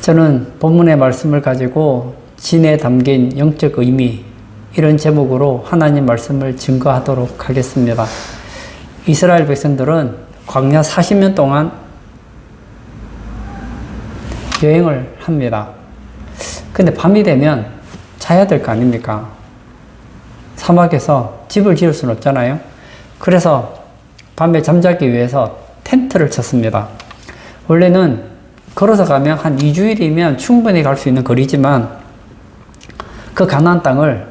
저는 본문의 말씀을 가지고 진에 담긴 영적 의미, 이런 제목으로 하나님 말씀을 증거하도록 하겠습니다. 이스라엘 백성들은 광야 40년 동안 여행을 합니다. 근데 밤이 되면 자야 될 거 아닙니까? 사막에서 집을 지을 수는 없잖아요. 그래서 밤에 잠자기 위해서 텐트를 쳤습니다. 원래는 걸어서 가면 한 2주일이면 충분히 갈 수 있는 거리지만 그 가나안 땅을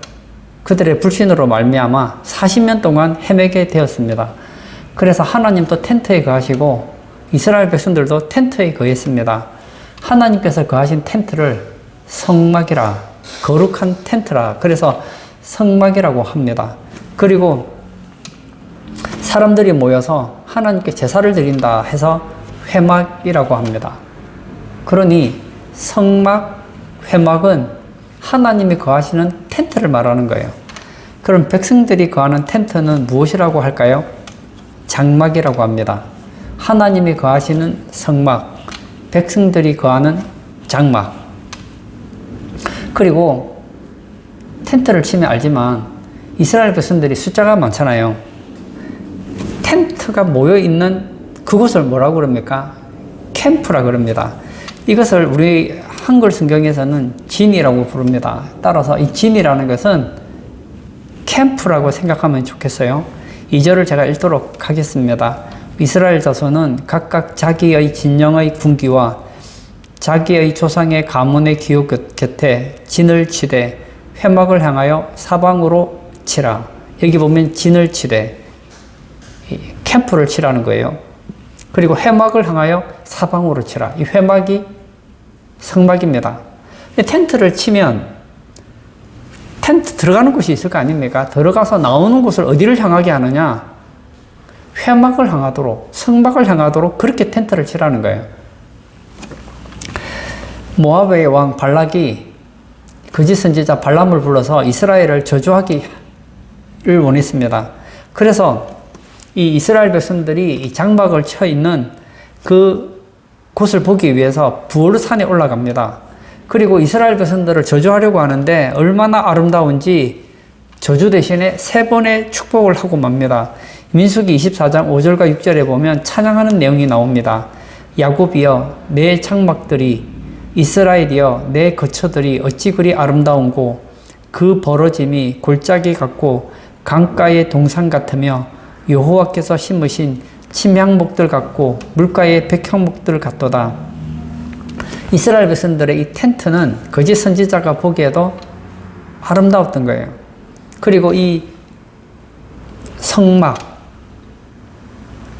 그들의 불신으로 말미암아 40년 동안 헤매게 되었습니다. 그래서 하나님도 텐트에 거하시고 이스라엘 백성들도 텐트에 거했습니다. 하나님께서 거하신 텐트를 성막이라, 거룩한 텐트라, 그래서 성막이라고 합니다. 그리고 사람들이 모여서 하나님께 제사를 드린다 해서 회막이라고 합니다. 그러니 성막, 회막은 하나님이 거하시는 텐트를 말하는 거예요. 그럼 백성들이 거하는 텐트는 무엇이라고 할까요? 장막이라고 합니다. 하나님이 거하시는 성막, 백성들이 거하는 장막. 그리고 텐트를 치면 알지만 이스라엘 백성들이 숫자가 많잖아요. 텐트가 모여있는 그곳을 뭐라고 그럽니까? 캠프라 그럽니다. 이것을 우리 한글 성경에서는 진이라고 부릅니다. 따라서 이 진이라는 것은 캠프라고 생각하면 좋겠어요. 2절을 제가 읽도록 하겠습니다. 이스라엘 자손은 각각 자기의 진영의 군기와 자기의 조상의 가문의 기호 곁에 진을 치되 회막을 향하여 사방으로 치라. 여기 보면 진을 치되 캠프를 치라는 거예요. 그리고 회막을 향하여 사방으로 치라. 이 회막이 성막입니다. 텐트를 치면 텐트 들어가는 곳이 있을 거 아닙니까? 들어가서 나오는 곳을 어디를 향하게 하느냐? 회막을 향하도록, 성막을 향하도록 그렇게 텐트를 치라는 거예요. 모압의 왕 발락이 거짓 선지자 발람을 불러서 이스라엘을 저주하기를 원했습니다. 그래서 이 이스라엘 백성들이 이 장막을 쳐 있는 그 곳을 보기 위해서 부올산에 올라갑니다. 그리고 이스라엘 백성들을 저주하려고 하는데 얼마나 아름다운지 저주 대신에 3번의 축복을 하고 맙니다. 민수기 24장 5절과 6절에 보면 찬양하는 내용이 나옵니다. 야곱이여 내 장막들이, 이스라엘이여 내 거처들이 어찌 그리 아름다운고 그 벌어짐이 골짜기 같고 강가의 동산 같으며 여호와께서 심으신 침향목들 같고 물가의 백향목들 같도다. 이스라엘 백성들의 이 텐트는 거짓 선지자가 보기에도 아름다웠던 거예요. 그리고 이 성막,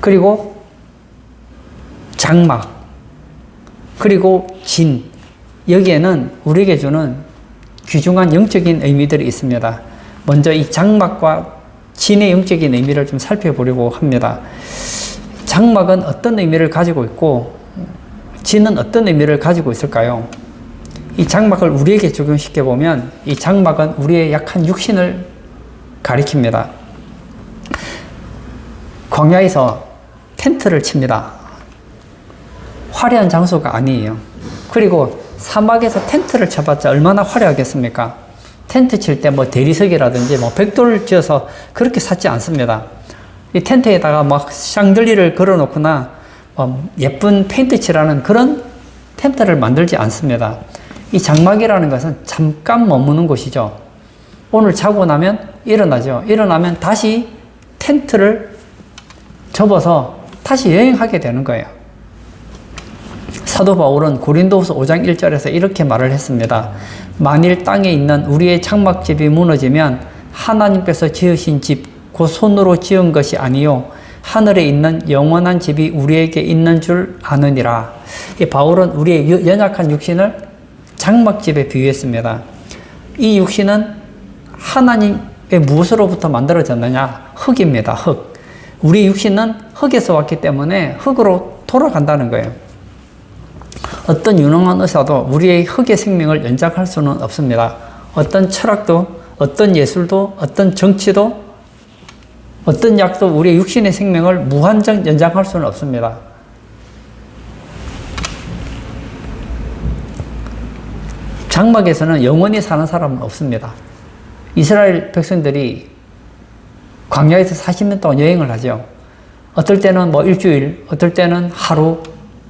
그리고 장막, 그리고 진, 여기에는 우리에게 주는 귀중한 영적인 의미들이 있습니다. 먼저 이 장막과 진의 영적인 의미를 좀 살펴보려고 합니다. 장막은 어떤 의미를 가지고 있고 진은 어떤 의미를 가지고 있을까요? 이 장막을 우리에게 적용시켜 보면 이 장막은 우리의 약한 육신을 가리킵니다. 광야에서 텐트를 칩니다. 화려한 장소가 아니에요. 그리고 사막에서 텐트를 쳐봤자 얼마나 화려하겠습니까? 텐트 칠 때 뭐 대리석이라든지 뭐 벽돌을 지어서 그렇게 샀지 않습니다. 이 텐트에다가 막 샹들리를 걸어 놓거나 예쁜 페인트 칠하는 그런 텐트를 만들지 않습니다. 이 장막이라는 것은 잠깐 머무는 곳이죠. 오늘 자고 나면 일어나죠. 일어나면 다시 텐트를 접어서 다시 여행하게 되는 거예요. 사도 바울은 고린도후서 5장 1절에서 이렇게 말을 했습니다. 만일 땅에 있는 우리의 장막집이 무너지면 하나님께서 지으신 집 곧 손으로 지은 것이 아니요 하늘에 있는 영원한 집이 우리에게 있는 줄 아느니라. 이 바울은 우리의 연약한 육신을 장막집에 비유했습니다. 이 육신은 하나님의 무엇으로부터 만들어졌느냐? 흙입니다. 흙. 우리 육신은 흙에서 왔기 때문에 흙으로 돌아간다는 거예요. 어떤 유능한 의사도 우리의 흙의 생명을 연장할 수는 없습니다. 어떤 철학도, 어떤 예술도, 어떤 정치도, 어떤 약도 우리의 육신의 생명을 무한정 연장할 수는 없습니다. 장막에서는 영원히 사는 사람은 없습니다. 이스라엘 백성들이 광야에서 40년 동안 여행을 하죠. 어떨 때는 뭐 일주일, 어떨 때는 하루,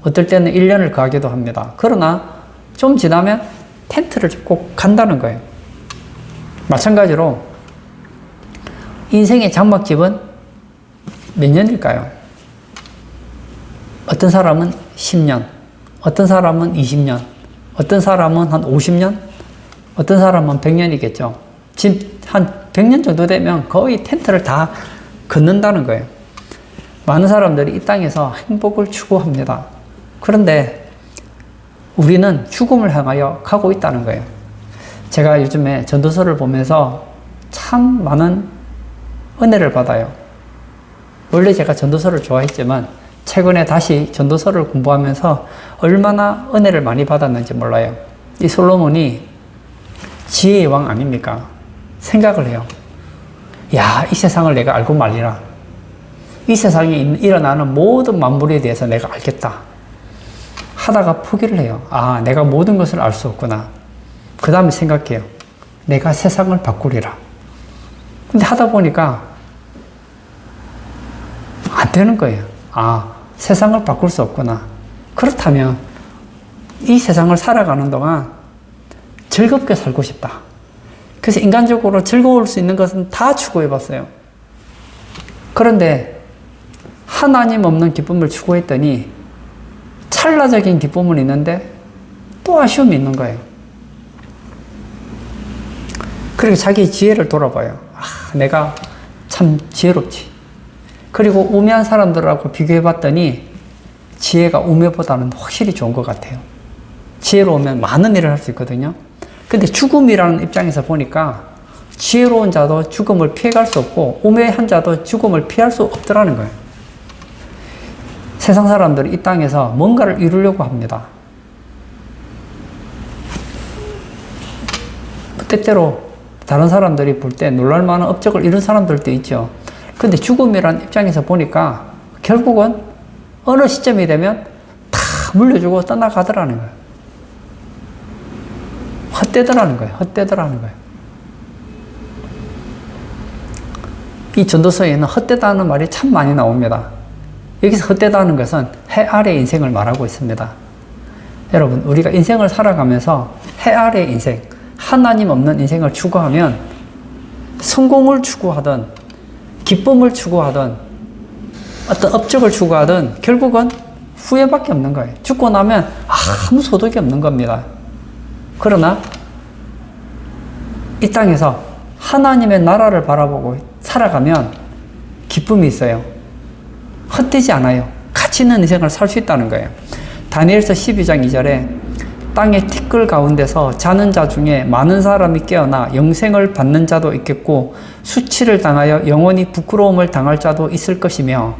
어떨 때는 1년을 가기도 합니다. 그러나 좀 지나면 텐트를 꼭 간다는 거예요. 마찬가지로 인생의 장막집은 몇 년일까요? 어떤 사람은 10년, 어떤 사람은 20년, 어떤 사람은 한 50년, 어떤 사람은 100년이겠죠. 집 한 100년 정도 되면 거의 텐트를 다 걷는다는 거예요. 많은 사람들이 이 땅에서 행복을 추구합니다. 그런데 우리는 죽음을 향하여 가고 있다는 거예요. 제가 요즘에 전도서를 보면서 참 많은 은혜를 받아요. 원래 제가 전도서를 좋아했지만 최근에 다시 전도서를 공부하면서 얼마나 은혜를 많이 받았는지 몰라요. 이 솔로몬이 지혜의 왕 아닙니까? 생각을 해요. 야, 이 세상을 내가 알고 말리라. 이 세상에 일어나는 모든 만물에 대해서 내가 알겠다. 하다가 포기를 해요. 아, 내가 모든 것을 알 수 없구나. 그 다음에 생각해요. 내가 세상을 바꾸리라. 근데 하다 보니까 안 되는 거예요. 아, 세상을 바꿀 수 없구나. 그렇다면 이 세상을 살아가는 동안 즐겁게 살고 싶다. 그래서 인간적으로 즐거울 수 있는 것은 다 추구해봤어요. 그런데 하나님 없는 기쁨을 추구했더니 찰나적인 기쁨은 있는데 또 아쉬움이 있는 거예요. 그리고 자기 지혜를 돌아봐요. 아, 내가 참 지혜롭지. 그리고 우매한 사람들하고 비교해봤더니 지혜가 우매보다는 확실히 좋은 것 같아요. 지혜로우면 많은 일을 할 수 있거든요. 근데 죽음이라는 입장에서 보니까 지혜로운 자도 죽음을 피해갈 수 없고 우매한 자도 죽음을 피할 수 없더라는 거예요. 세상 사람들이 이 땅에서 뭔가를 이루려고 합니다. 때때로 다른 사람들이 볼 때 놀랄만한 업적을 이룬 사람들도 있죠. 근데 죽음이라는 입장에서 보니까 결국은 어느 시점이 되면 다 물려주고 떠나가더라는 거예요. 헛되더라는 거예요. 헛되더라는 거예요. 이 전도서에는 헛되다는 말이 참 많이 나옵니다. 여기서 헛되다는 것은 해 아래 인생을 말하고 있습니다. 여러분, 우리가 인생을 살아가면서 해 아래 인생, 하나님 없는 인생을 추구하면 성공을 추구하든 기쁨을 추구하든 어떤 업적을 추구하든 결국은 후회밖에 없는 거예요. 죽고 나면 아무 소득이 없는 겁니다. 그러나 이 땅에서 하나님의 나라를 바라보고 살아가면 기쁨이 있어요. 헛되지 않아요. 가치 있는 인생을 살 수 있다는 거예요. 다니엘서 12장 2절에 땅의 티끌 가운데서 자는 자 중에 많은 사람이 깨어나 영생을 받는 자도 있겠고 수치를 당하여 영원히 부끄러움을 당할 자도 있을 것이며,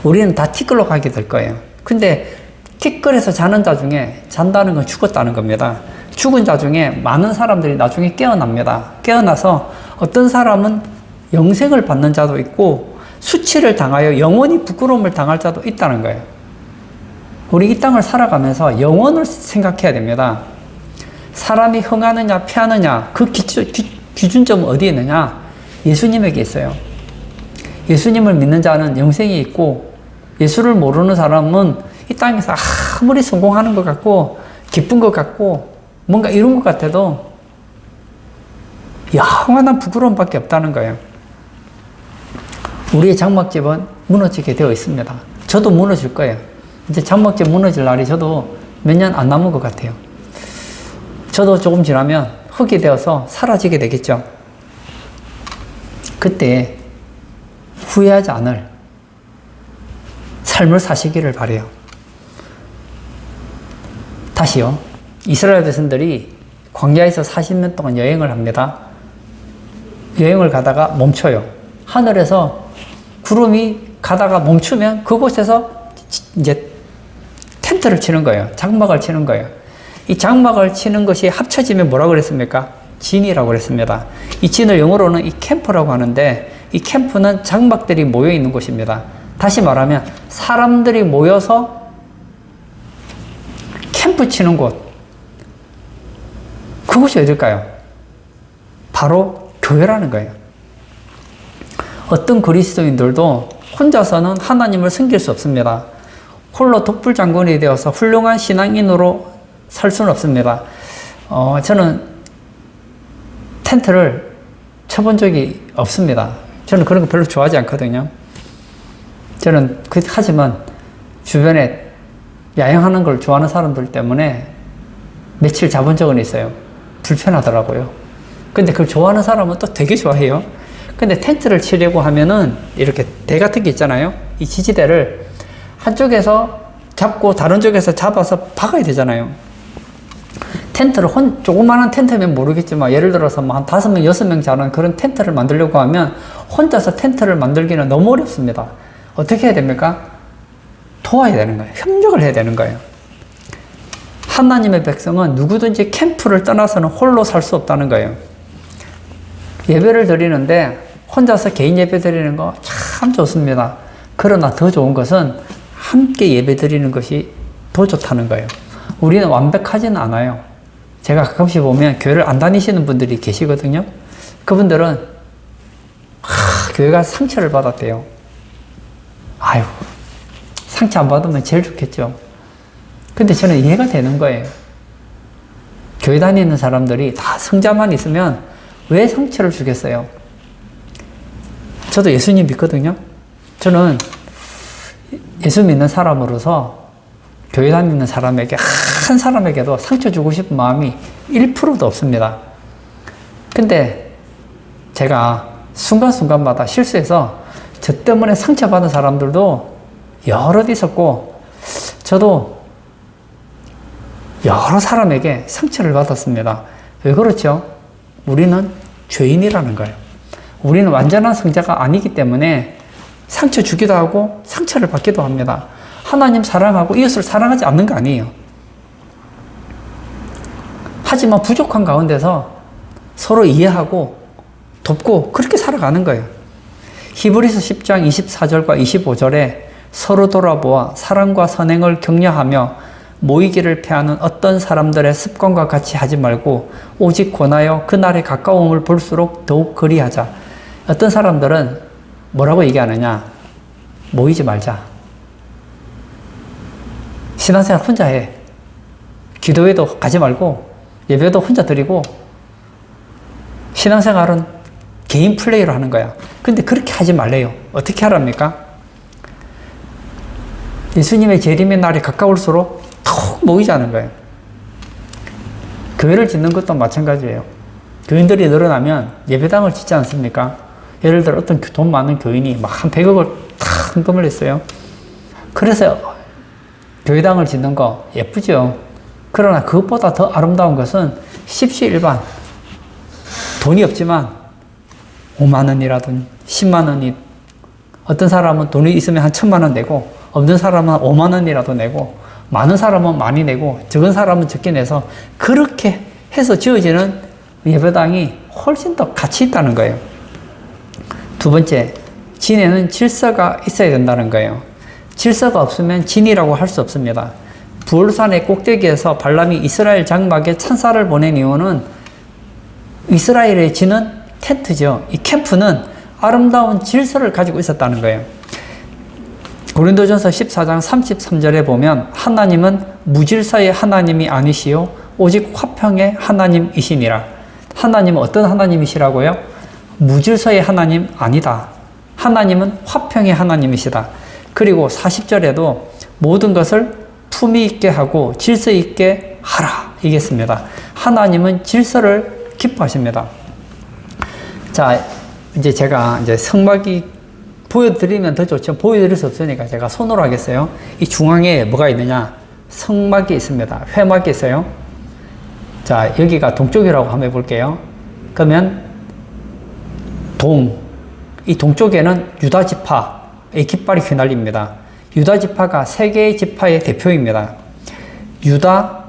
우리는 다 티끌로 가게 될 거예요. 근데 티끌에서 자는 자 중에, 잔다는 건 죽었다는 겁니다. 죽은 자 중에 많은 사람들이 나중에 깨어납니다. 깨어나서 어떤 사람은 영생을 받는 자도 있고 수치를 당하여 영원히 부끄러움을 당할 자도 있다는 거예요. 우리 이 땅을 살아가면서 영원을 생각해야 됩니다. 사람이 흥하느냐 패하느냐 그 기준점은 어디에 있느냐? 예수님에게 있어요. 예수님을 믿는 자는 영생이 있고, 예수를 모르는 사람은 이 땅에서 아무리 성공하는 것 같고 기쁜 것 같고 뭔가 이룬 것 같아도 영원한 부끄러움밖에 없다는 거예요. 우리의 장막집은 무너지게 되어 있습니다. 저도 무너질 거예요. 이제 장막집 무너질 날이 저도 몇 년 안 남은 것 같아요. 저도 조금 지나면 흙이 되어서 사라지게 되겠죠. 그때 후회하지 않을 삶을 사시기를 바라요. 다시요. 이스라엘 백성들이 광야에서 40년 동안 여행을 합니다. 여행을 가다가 멈춰요. 하늘에서 구름이 가다가 멈추면 그곳에서 이제 텐트를 치는 거예요. 장막을 치는 거예요. 이 장막을 치는 것이 합쳐지면 뭐라고 그랬습니까? 진이라고 그랬습니다. 이 진을 영어로는 이 캠프라고 하는데, 이 캠프는 장막들이 모여 있는 곳입니다. 다시 말하면 사람들이 모여서 캠프 치는 곳. 그곳이 어딜까요? 바로 교회라는 거예요. 어떤 그리스도인들도 혼자서는 하나님을 섬길 수 없습니다. 홀로 독불장군이 되어서 훌륭한 신앙인으로 살 수는 없습니다. 저는 텐트를 쳐본 적이 없습니다. 저는 그런 거 별로 좋아하지 않거든요. 저는 하지만 주변에 야영하는 걸 좋아하는 사람들 때문에 며칠 자본 적은 있어요. 불편하더라고요. 근데 그걸 좋아하는 사람은 또 되게 좋아해요. 근데 텐트를 치려고 하면은 이렇게 대 같은 게 있잖아요. 이 지지대를 한쪽에서 잡고 다른 쪽에서 잡아서 박아야 되잖아요. 텐트를 조그마한 텐트면 모르겠지만 예를 들어서 뭐 한 5명, 6명 자는 그런 텐트를 만들려고 하면 혼자서 텐트를 만들기는 너무 어렵습니다. 어떻게 해야 됩니까? 도와야 되는 거예요. 협력을 해야 되는 거예요. 하나님의 백성은 누구든지 캠프를 떠나서는 홀로 살 수 없다는 거예요. 예배를 드리는데 혼자서 개인 예배 드리는 거 참 좋습니다. 그러나 더 좋은 것은 함께 예배 드리는 것이 더 좋다는 거예요. 우리는 완벽하지는 않아요. 제가 가끔씩 보면 교회를 안 다니시는 분들이 계시거든요. 그분들은 교회가 상처를 받았대요. 아유, 상처 안 받으면 제일 좋겠죠. 근데 저는 이해가 되는 거예요. 교회 다니는 사람들이 다 성자만 있으면 왜 상처를 주겠어요? 저도 예수님 믿거든요. 저는 예수 믿는 사람으로서 교회 다니는 사람에게, 한 사람에게도 상처 주고 싶은 마음이 1%도 없습니다. 근데 제가 순간순간마다 실수해서 저 때문에 상처받은 사람들도 여럿 있었고, 저도 여러 사람에게 상처를 받았습니다. 왜 그렇죠? 우리는 죄인이라는 거예요. 우리는 완전한 성자가 아니기 때문에 상처 주기도 하고 상처를 받기도 합니다. 하나님 사랑하고 이웃을 사랑하지 않는 거 아니에요. 하지만 부족한 가운데서 서로 이해하고 돕고 그렇게 살아가는 거예요. 히브리서 10장 24절과 25절에 서로 돌아보아 사랑과 선행을 격려하며 모이기를 패하는 어떤 사람들의 습관과 같이 하지 말고 오직 권하여 그날의 가까움을 볼수록 더욱 그리하자. 어떤 사람들은 뭐라고 얘기하느냐? 모이지 말자. 신앙생활 혼자 해. 기도회도 가지 말고 예배도 혼자 드리고 신앙생활은 개인 플레이로 하는 거야. 근데 그렇게 하지 말래요. 어떻게 하랍니까? 예수님의 재림의 날이 가까울수록 더 모이자는 거예요. 교회를 짓는 것도 마찬가지예요. 교인들이 늘어나면 예배당을 짓지 않습니까? 예를 들어 어떤 돈 많은 교인이 막 한 100억을 다 헌금을 했어요. 그래서 교회당을 짓는 거 예쁘죠. 그러나 그것보다 더 아름다운 것은 십시일반 돈이 없지만 5만 원이라든 10만 원이 어떤 사람은 돈이 있으면 한 1,000만 원 내고 없는 사람은 5만 원이라도 내고 많은 사람은 많이 내고 적은 사람은 적게 내서 그렇게 해서 지어지는 예배당이 훨씬 더 가치 있다는 거예요. 두 번째, 진에는 질서가 있어야 된다는 거예요. 질서가 없으면 진이라고 할 수 없습니다. 부올산의 꼭대기에서 발람이 이스라엘 장막에 천사를 보낸 이유는 이스라엘의 진은 텐트죠. 이 캠프는 아름다운 질서를 가지고 있었다는 거예요. 고린도전서 14장 33절에 보면 하나님은 무질서의 하나님이 아니시요 오직 화평의 하나님이시니라. 하나님은 어떤 하나님이시라고요? 무질서의 하나님 아니다. 하나님은 화평의 하나님이시다. 그리고 40절에도 모든 것을 품위 있게 하고 질서 있게 하라 이겠습니다. 하나님은 질서를 기뻐하십니다. 자, 이제 제가 성막이 보여드리면 더 좋죠. 보여드릴 수 없으니까 제가 손으로 하겠어요. 이 중앙에 뭐가 있느냐? 성막이 있습니다. 회막이 있어요. 자, 여기가 동쪽이라고 한번 해볼게요. 그러면 이 동쪽에는 유다 지파의 깃발이 휘날립니다. 유다 지파가 세 개의 지파의 대표입니다. 유다,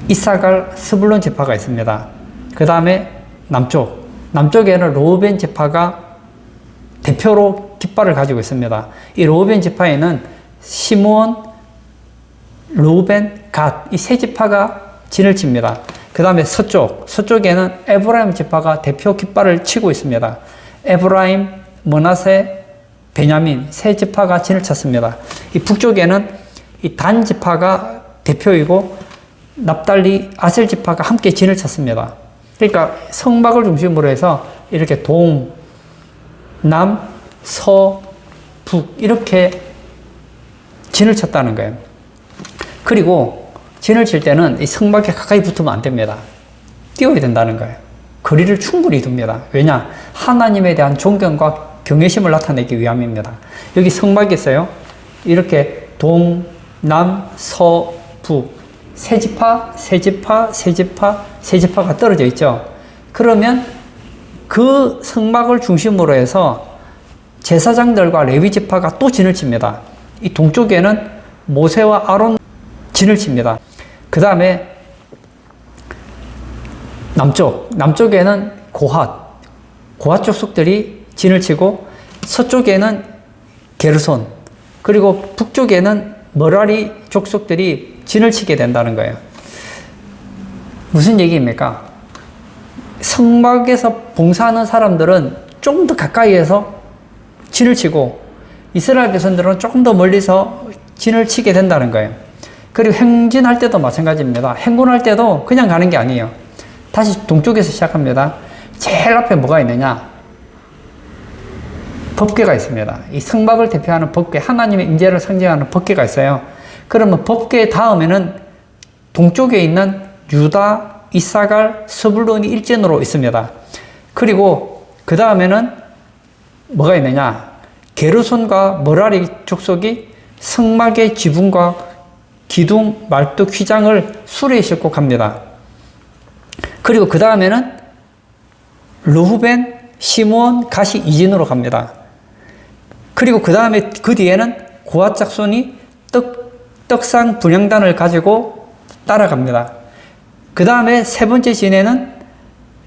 이사갈, 스불론 지파가 있습니다. 그 다음에 남쪽에는 로벤 지파가 대표로 깃발을 가지고 있습니다. 이 로벤 지파에는 시므온, 로벤, 갓 이 세 지파가 진을 칩니다. 그 다음에 서쪽에는 에브라임 지파가 대표 깃발을 치고 있습니다. 에브라임, 므낫세, 베냐민 세 지파가 진을 쳤습니다. 이 북쪽에는 이 단 지파가 대표이고 납달리, 아셀 지파가 함께 진을 쳤습니다. 그러니까 성막을 중심으로 해서 이렇게 동, 남, 서, 북 이렇게 진을 쳤다는 거예요. 그리고 진을 칠 때는 이 성막에 가까이 붙으면 안 됩니다. 뛰어야 된다는 거예요. 거리를 충분히 둡니다. 왜냐? 하나님에 대한 존경과 경외심을 나타내기 위함입니다. 여기 성막이 있어요. 이렇게 동, 남, 서, 북 세 지파, 세 지파, 세 지파, 세 지파가 떨어져 있죠. 그러면 그 성막을 중심으로 해서 제사장들과 레위 지파가 또 진을 칩니다. 이 동쪽에는 모세와 아론 진을 칩니다. 그 다음에 남쪽에는 고핫 족속들이 진을 치고 서쪽에는 게르손 그리고 북쪽에는 머라리 족속들이 진을 치게 된다는 거예요. 무슨 얘기입니까? 성막에서 봉사하는 사람들은 조금 더 가까이에서 진을 치고 이스라엘 백성들은 조금 더 멀리서 진을 치게 된다는 거예요. 그리고 행진할 때도 마찬가지입니다. 행군할 때도 그냥 가는 게 아니에요. 다시 동쪽에서 시작합니다. 제일 앞에 뭐가 있느냐? 법궤가 있습니다. 이 성막을 대표하는 법궤, 하나님의 임재를 상징하는 법궤가 있어요. 그러면 법궤 다음에는 동쪽에 있는 유다, 이사갈, 스불론이 일진으로 있습니다. 그리고 그 다음에는 뭐가 있느냐? 게르손과 머라리 족속이 성막의 지붕과 기둥, 말뚝, 휘장을 수레에 싣고 갑니다. 그리고 그 다음에는 르후벤, 시므온, 가시 이진으로 갑니다. 그리고 그 다음에 그 뒤에는 고핫 작손이 떡상 분향단을 가지고 따라갑니다. 그 다음에 세 번째 진에는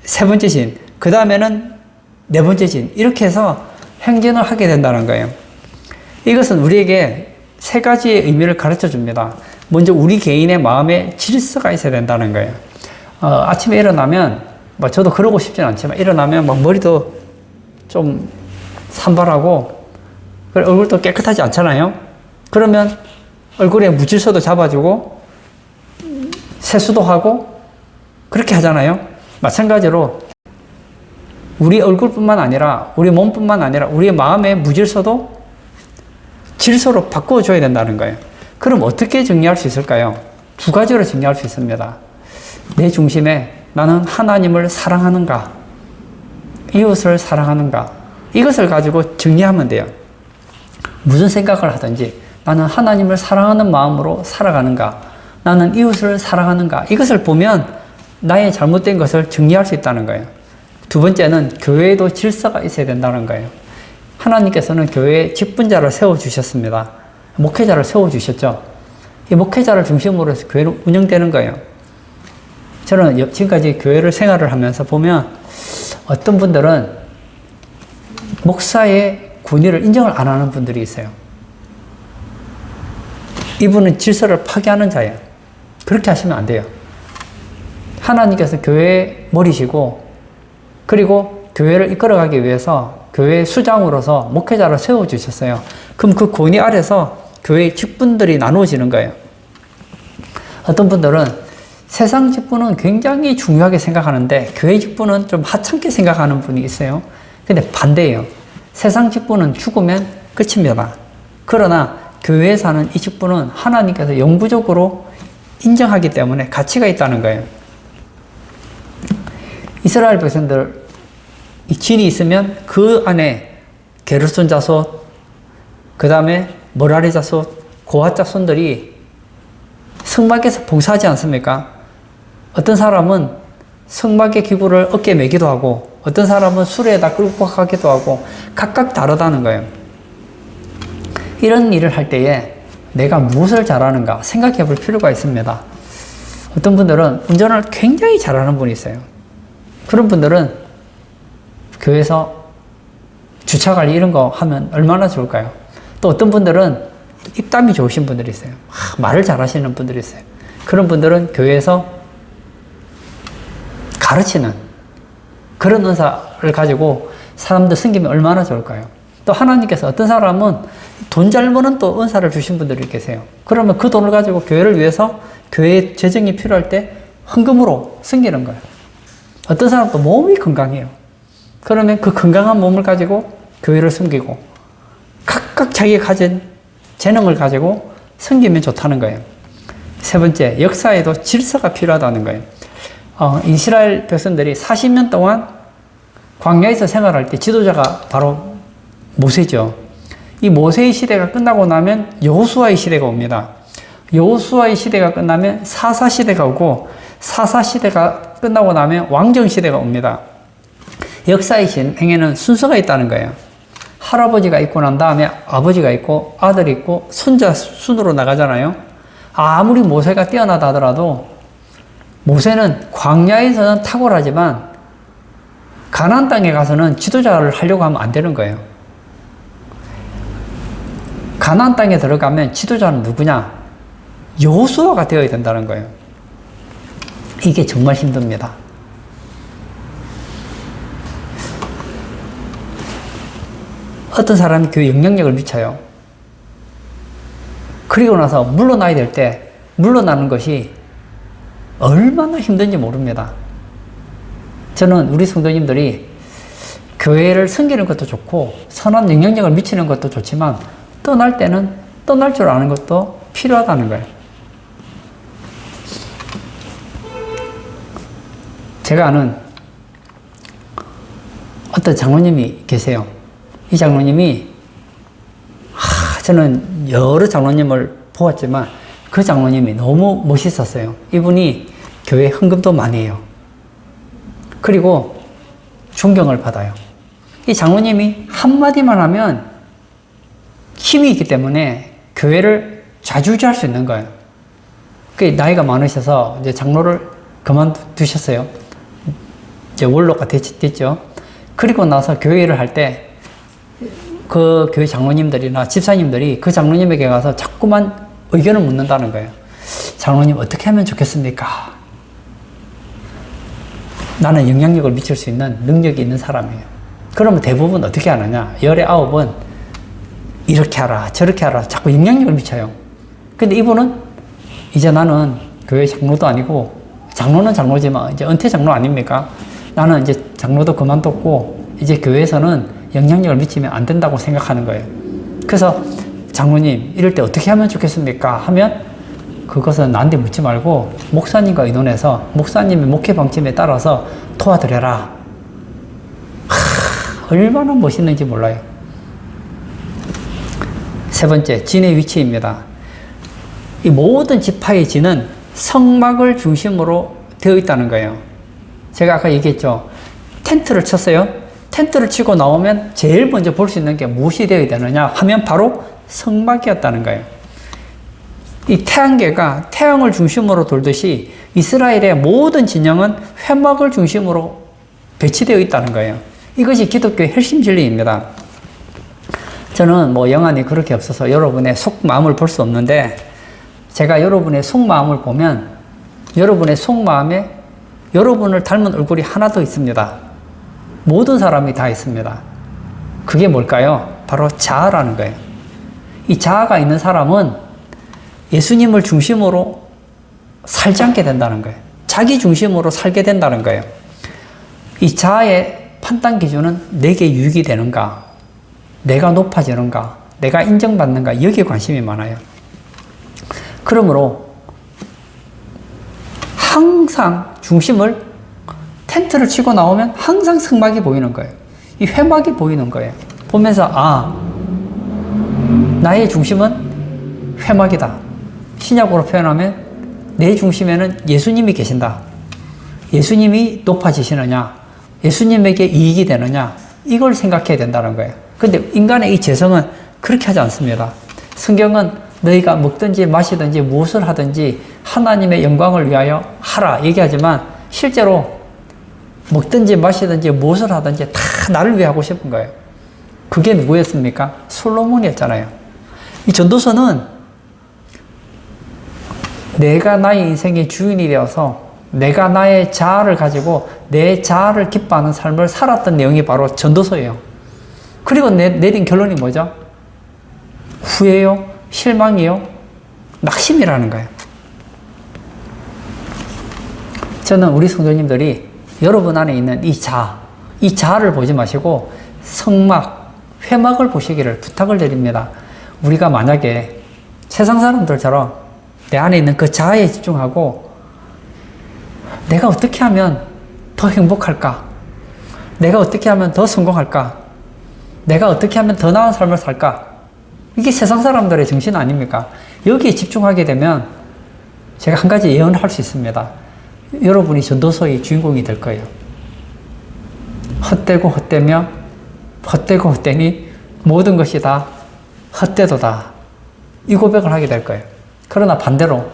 세 번째 진, 그 다음에는 네 번째 진, 이렇게 해서 행진을 하게 된다는 거예요. 이것은 우리에게 세 가지의 의미를 가르쳐 줍니다. 먼저 우리 개인의 마음에 질서가 있어야 된다는 거예요. 아침에 일어나면, 저도 그러고 싶진 않지만, 일어나면 머리도 좀 산발하고, 얼굴도 깨끗하지 않잖아요? 그러면 얼굴에 무질서도 잡아주고, 세수도 하고, 그렇게 하잖아요? 마찬가지로, 우리 얼굴뿐만 아니라, 우리 몸뿐만 아니라, 우리의 마음의 무질서도 질서로 바꿔줘야 된다는 거예요. 그럼 어떻게 정리할 수 있을까요? 두 가지로 정리할 수 있습니다. 내 중심에 나는 하나님을 사랑하는가, 이웃을 사랑하는가, 이것을 가지고 정리하면 돼요. 무슨 생각을 하든지 나는 하나님을 사랑하는 마음으로 살아가는가, 나는 이웃을 사랑하는가, 이것을 보면 나의 잘못된 것을 정리할 수 있다는 거예요. 두 번째는 교회에도 질서가 있어야 된다는 거예요. 하나님께서는 교회에 직분자를 세워주셨습니다. 목회자를 세워주셨죠. 이 목회자를 중심으로 해서 교회를 운영되는 거예요. 저는 지금까지 교회를 생활을 하면서 보면 어떤 분들은 목사의 권위를 인정을 안 하는 분들이 있어요. 이분은 질서를 파괴하는 자예요. 그렇게 하시면 안 돼요. 하나님께서 교회의 머리시고, 그리고 교회를 이끌어가기 위해서 교회의 수장으로서 목회자를 세워주셨어요. 그럼 그 권위 아래서 교회의 직분들이 나누어지는 거예요. 어떤 분들은 세상 직분은 굉장히 중요하게 생각하는데 교회 직분은 좀 하찮게 생각하는 분이 있어요. 근데 반대예요. 세상 직분은 죽으면 끝입니다. 그러나 교회에 사는 이 직분은 하나님께서 영구적으로 인정하기 때문에 가치가 있다는 거예요. 이스라엘 백성들 이 진이 있으면 그 안에 게르손 자손, 그 다음에 머라리 자손, 고핫 자손들이 성막에서 봉사하지 않습니까? 어떤 사람은 성막의 기구를 어깨에 매기도 하고, 어떤 사람은 수레에다 끌고 가기도 하고, 각각 다르다는 거예요. 이런 일을 할 때에 내가 무엇을 잘하는가 생각해 볼 필요가 있습니다. 어떤 분들은 운전을 굉장히 잘하는 분이 있어요. 그런 분들은 교회에서 주차 관리 이런 거 하면 얼마나 좋을까요? 또 어떤 분들은 입담이 좋으신 분들이 있어요. 말을 잘하시는 분들이 있어요. 그런 분들은 교회에서 가르치는 그런 은사를 가지고 사람들 섬기면 얼마나 좋을까요? 또 하나님께서 어떤 사람은 돈 잘 버는 또 은사를 주신 분들이 계세요. 그러면 그 돈을 가지고 교회를 위해서 교회 재정이 필요할 때 헌금으로 섬기는 거예요. 어떤 사람은 또 몸이 건강해요. 그러면 그 건강한 몸을 가지고 교회를 섬기고 각각 자기가 가진 재능을 가지고 섬기면 좋다는 거예요. 세 번째, 역사에도 질서가 필요하다는 거예요. 이스라엘 백성들이 40년 동안 광야에서 생활할 때 지도자가 바로 모세죠. 이 모세의 시대가 끝나고 나면 여호수아의 시대가 옵니다. 여호수아의 시대가 끝나면 사사 시대가 오고 사사 시대가 끝나고 나면 왕정 시대가 옵니다. 역사의 진행에는 순서가 있다는 거예요. 할아버지가 있고 난 다음에 아버지가 있고 아들이 있고 손자 순으로 나가잖아요. 아무리 모세가 뛰어나다 하더라도 모세는 광야에서는 탁월하지만 가나안 땅에 가서는 지도자를 하려고 하면 안 되는 거예요. 가나안 땅에 들어가면 지도자는 누구냐? 여호수아가 되어야 된다는 거예요. 이게 정말 힘듭니다. 어떤 사람이 교회 영향력을 미쳐요. 그리고 나서 물러나야 될 때 물러나는 것이 얼마나 힘든지 모릅니다. 저는 우리 성도님들이 교회를 섬기는 것도 좋고 선한 영향력을 미치는 것도 좋지만 떠날 때는 떠날 줄 아는 것도 필요하다는 거예요. 제가 아는 어떤 장로님이 계세요. 이 장로님이 저는 여러 장로님을 보았지만 그 장로님이 너무 멋있었어요. 이분이 교회 헌금도 많이 해요. 그리고 존경을 받아요. 이 장로님이 한마디만 하면 힘이 있기 때문에 교회를 좌지우지할 수 있는 거예요. 그 나이가 많으셔서 이제 장로를 그만두셨어요. 이제 원로가 됐죠. 그리고 나서 교회를 할 때 그 교회 장로님들이나 집사님들이 그 장로님에게 가서 자꾸만 의견을 묻는다는 거예요. 장로님 어떻게 하면 좋겠습니까? 나는 영향력을 미칠 수 있는 능력이 있는 사람이에요. 그러면 대부분 어떻게 하느냐? 열의 9은 이렇게 하라 저렇게 하라 자꾸 영향력을 미쳐요. 근데 이분은 이제 나는 교회 장로도 아니고 장로는 장로지만 이제 은퇴 장로 아닙니까? 나는 이제 장로도 그만뒀고 이제 교회에서는 영향력을 미치면 안 된다고 생각하는 거예요. 그래서 장로님 이럴 때 어떻게 하면 좋겠습니까? 하면 그것은 나한테 묻지 말고 목사님과 의논해서 목사님의 목회 방침에 따라서 도와드려라. 얼마나 멋있는지 몰라요. 세 번째, 진의 위치입니다. 이 모든 지파의 진은 성막을 중심으로 되어 있다는 거예요. 제가 아까 얘기했죠. 텐트를 쳤어요. 텐트를 치고 나오면 제일 먼저 볼 수 있는 게 무엇이 되어야 되느냐 하면 바로 성막이었다는 거예요. 이 태양계가 태양을 중심으로 돌듯이 이스라엘의 모든 진영은 회막을 중심으로 배치되어 있다는 거예요. 이것이 기독교의 핵심 진리입니다. 저는 뭐 영안이 그렇게 없어서 여러분의 속마음을 볼 수 없는데 제가 여러분의 속마음을 보면 여러분의 속마음에 여러분을 닮은 얼굴이 하나 더 있습니다. 모든 사람이 다 있습니다. 그게 뭘까요? 바로 자아라는 거예요. 이 자아가 있는 사람은 예수님을 중심으로 살지 않게 된다는 거예요. 자기 중심으로 살게 된다는 거예요. 이 자아의 판단 기준은 내게 유익이 되는가, 내가 높아지는가, 내가 인정받는가, 여기에 관심이 많아요. 그러므로 항상 중심을 텐트를 치고 나오면 항상 성막이 보이는 거예요. 이 회막이 보이는 거예요. 보면서 나의 중심은 회막이다. 신약으로 표현하면 내 중심에는 예수님이 계신다. 예수님이 높아지시느냐, 예수님에게 이익이 되느냐, 이걸 생각해야 된다는 거예요. 근데 인간의 이 재성은 그렇게 하지 않습니다. 성경은 너희가 먹든지 마시든지 무엇을 하든지 하나님의 영광을 위하여 하라 얘기하지만 실제로 먹든지 마시든지 무엇을 하든지 다 나를 위해 하고 싶은 거예요. 그게 누구였습니까? 솔로몬이었잖아요. 이 전도서는 내가 나의 인생의 주인이 되어서 내가 나의 자아를 가지고 내 자아를 기뻐하는 삶을 살았던 내용이 바로 전도서예요. 그리고 내린 결론이 뭐죠? 후회요? 실망이요? 낙심이라는 거예요. 저는 우리 성도님들이 여러분 안에 있는 이 자아를 보지 마시고 성막, 회막을 보시기를 부탁을 드립니다. 우리가 만약에 세상 사람들처럼 내 안에 있는 그 자아에 집중하고 내가 어떻게 하면 더 행복할까? 내가 어떻게 하면 더 성공할까? 내가 어떻게 하면 더 나은 삶을 살까? 이게 세상 사람들의 정신 아닙니까? 여기에 집중하게 되면 제가 한 가지 예언을 할 수 있습니다. 여러분이 전도서의 주인공이 될 거예요. 헛되고 헛되며 헛되고 헛되니 모든 것이 다 헛되도다. 이 고백을 하게 될 거예요. 그러나 반대로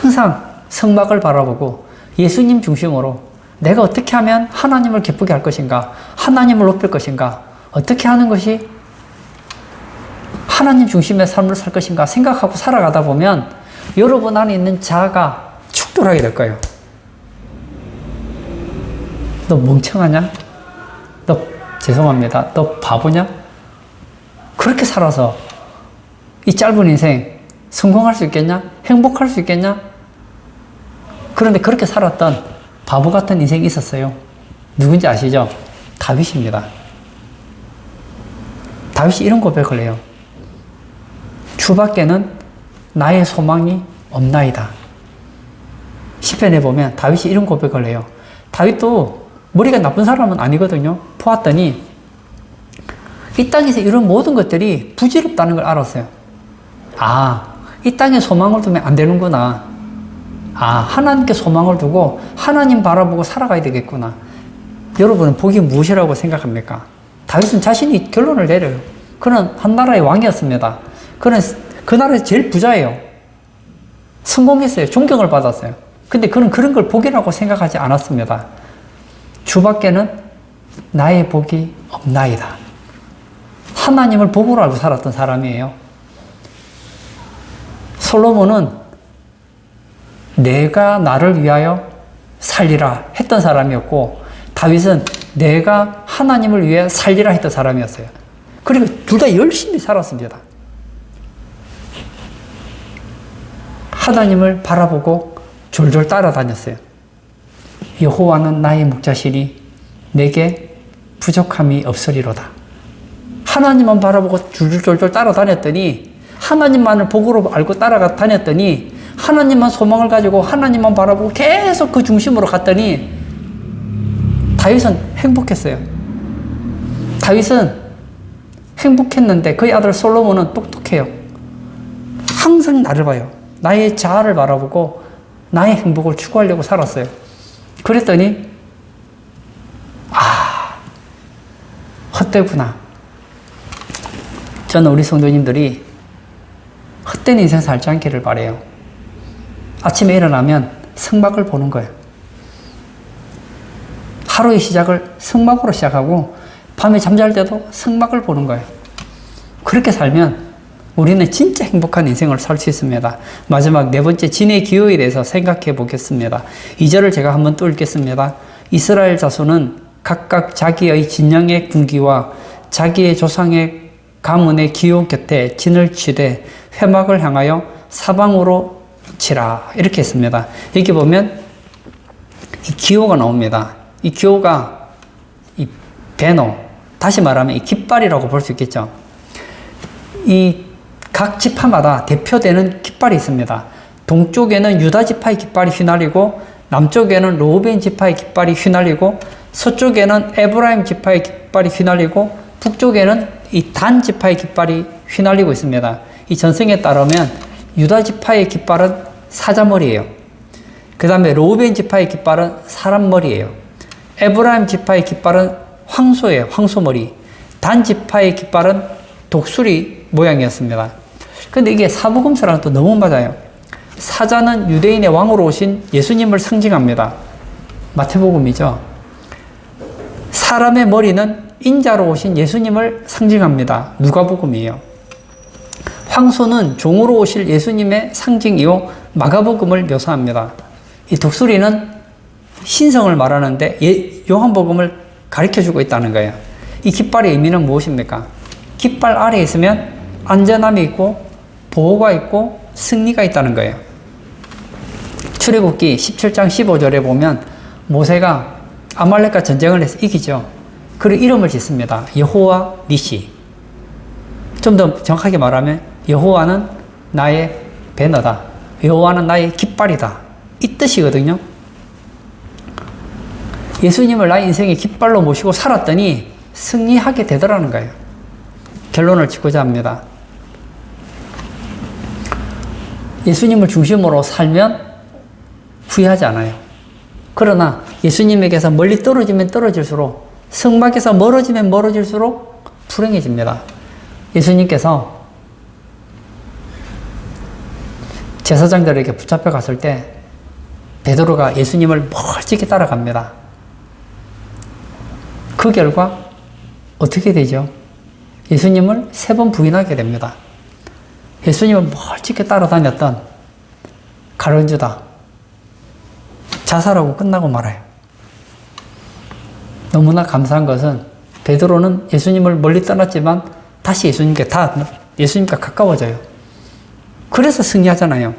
항상 성막을 바라보고 예수님 중심으로 내가 어떻게 하면 하나님을 기쁘게 할 것인가, 하나님을 높일 것인가, 어떻게 하는 것이 하나님 중심의 삶을 살 것인가 생각하고 살아가다 보면 여러분 안에 있는 자아가 축돌하게 될 거예요. 너 멍청하냐? 너 죄송합니다. 너 바보냐? 그렇게 살아서 이 짧은 인생 성공할 수 있겠냐? 행복할 수 있겠냐? 그런데 그렇게 살았던 바보 같은 인생이 있었어요. 누군지 아시죠? 다윗입니다. 다윗이 이런 고백을 해요. 주밖에는 나의 소망이 없나이다. 시편에 보면 다윗이 이런 고백을 해요. 다윗도 머리가 나쁜 사람은 아니거든요. 보았더니 이 땅에서 이런 모든 것들이 부질없다는 걸 알았어요. 이 땅에 소망을 두면 안 되는구나. 하나님께 소망을 두고 하나님 바라보고 살아가야 되겠구나. 여러분은 복이 무엇이라고 생각합니까? 다윗은 자신이 결론을 내려요. 그는 한 나라의 왕이었습니다. 그는 그 나라에서 제일 부자예요. 성공했어요. 존경을 받았어요. 근데 그는 그런 걸 복이라고 생각하지 않았습니다. 주밖에는 나의 복이 없나이다. 하나님을 복으로 알고 살았던 사람이에요. 솔로몬은 내가 나를 위하여 살리라 했던 사람이었고, 다윗은 내가 하나님을 위해 살리라 했던 사람이었어요. 그리고 둘 다 열심히 살았습니다. 하나님을 바라보고 졸졸 따라다녔어요. 여호와는 나의 목자시니 내게 부족함이 없으리로다. 하나님만 바라보고 줄줄졸졸 따라다녔더니, 하나님만을 복으로 알고 따라다녔더니, 하나님만 소망을 가지고 하나님만 바라보고 계속 그 중심으로 갔더니 다윗은 행복했어요. 다윗은 행복했는데 그의 아들 솔로몬은 똑똑해요. 항상 나를 봐요. 나의 자아를 바라보고 나의 행복을 추구하려고 살았어요. 그랬더니 헛되구나. 저는 우리 성도님들이 헛된 인생 살지 않기를 바라요. 아침에 일어나면 성막을 보는 거예요. 하루의 시작을 성막으로 시작하고 밤에 잠잘 때도 성막을 보는 거예요. 그렇게 살면 우리는 진짜 행복한 인생을 살 수 있습니다. 마지막 네 번째 진의 기호에 대해서 생각해 보겠습니다. 2절을 제가 한번 또 읽겠습니다. 이스라엘 자손은 각각 자기의 진영의 군기와 자기의 조상의 가문의 기호 곁에 진을 치되 회막을 향하여 사방으로 치라. 이렇게 했습니다. 여기 보면 이 기호가 나옵니다. 이 기호가 이 배너, 다시 말하면 이 깃발이라고 볼 수 있겠죠. 이 각 지파마다 대표되는 깃발이 있습니다. 동쪽에는 유다 지파의 깃발이 휘날리고, 남쪽에는 로벤 지파의 깃발이 휘날리고, 서쪽에는 에브라임 지파의 깃발이 휘날리고, 북쪽에는 이 단 지파의 깃발이 휘날리고 있습니다. 이 전승에 따르면 유다 지파의 깃발은 사자머리예요. 그 다음에 로벤 지파의 깃발은 사람머리예요. 에브라임 지파의 깃발은 황소예요. 황소머리. 단 지파의 깃발은 독수리 모양이었습니다. 근데 이게 사복음서랑 또 너무 맞아요. 사자는 유대인의 왕으로 오신 예수님을 상징합니다. 마태복음이죠. 사람의 머리는 인자로 오신 예수님을 상징합니다. 누가복음이에요. 황소는 종으로 오실 예수님의 상징이요 마가복음을 묘사합니다. 이 독수리는 신성을 말하는데 요한복음을 가르쳐주고 있다는 거예요. 이 깃발의 의미는 무엇입니까? 깃발 아래에 있으면 안전함이 있고 보호가 있고 승리가 있다는 거예요. 출애굽기 17장 15절에 보면 모세가 아말렉과 전쟁을 해서 이기죠. 그리고 이름을 짓습니다. 여호와 니시. 좀 더 정확하게 말하면 여호와는 나의 배너다. 여호와는 나의 깃발이다. 이 뜻이거든요. 예수님을 나의 인생의 깃발로 모시고 살았더니 승리하게 되더라는 거예요. 결론을 짓고자 합니다. 예수님을 중심으로 살면 후회하지 않아요. 그러나 예수님에게서 멀리 떨어지면 떨어질수록, 성막에서 멀어지면 멀어질수록 불행해집니다. 예수님께서 제사장들에게 붙잡혀 갔을 때 베드로가 예수님을 멀찍이 따라갑니다. 그 결과 어떻게 되죠? 예수님을 3번 부인하게 됩니다. 예수님을 멀찍이 따라다녔던 가룟유다 자살하고 끝나고 말아요. 너무나 감사한 것은 베드로는 예수님을 멀리 떠났지만 다시 예수님과 가까워져요. 그래서 승리하잖아요.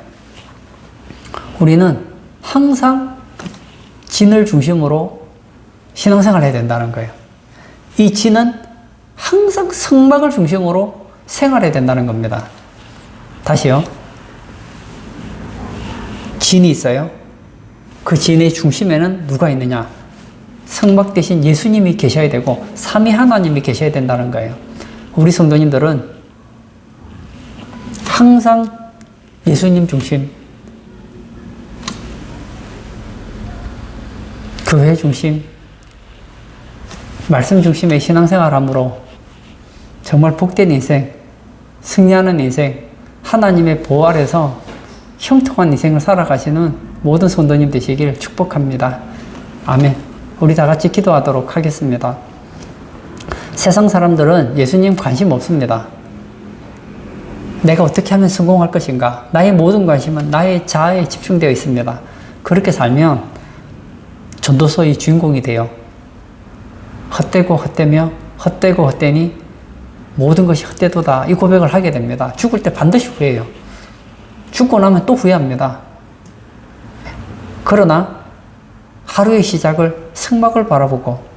우리는 항상 진을 중심으로 신앙생활을 해야 된다는 거예요. 이 진은 항상 성막을 중심으로 생활해야 된다는 겁니다. 다시요. 진이 있어요. 그 진의 중심에는 누가 있느냐? 성막 대신 예수님이 계셔야 되고 삼위 하나님이 계셔야 된다는 거예요. 우리 성도님들은 항상 예수님 중심, 교회 중심, 말씀 중심의 신앙생활함으로 정말 복된 인생, 승리하는 인생, 하나님의 보호 아래서 형통한 인생을 살아가시는 모든 성도님 되시길 축복합니다. 아멘. 우리 다 같이 기도하도록 하겠습니다. 세상 사람들은 예수님 관심 없습니다. 내가 어떻게 하면 성공할 것인가? 나의 모든 관심은 나의 자아에 집중되어 있습니다. 그렇게 살면 전도서의 주인공이 돼요. 헛되고 헛되며 헛되고 헛되니 모든 것이 헛되도다. 이 고백을 하게 됩니다. 죽을 때 반드시 후회해요. 죽고 나면 또 후회합니다. 그러나 하루의 시작을 성막을 바라보고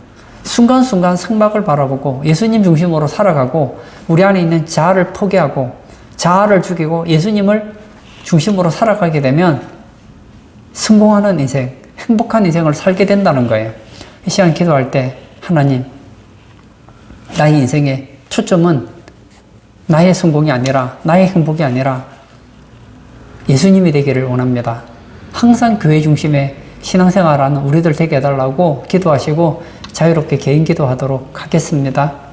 순간순간 성막을 바라보고 예수님 중심으로 살아가고 우리 안에 있는 자아를 포기하고 자아를 죽이고 예수님을 중심으로 살아가게 되면 성공하는 인생, 행복한 인생을 살게 된다는 거예요. 이 시간 기도할 때 하나님, 나의 인생의 초점은 나의 성공이 아니라 나의 행복이 아니라 예수님이 되기를 원합니다. 항상 교회 중심의 신앙생활하는 우리들 되게 해달라고 기도하시고 자유롭게 개인 기도하도록 하겠습니다.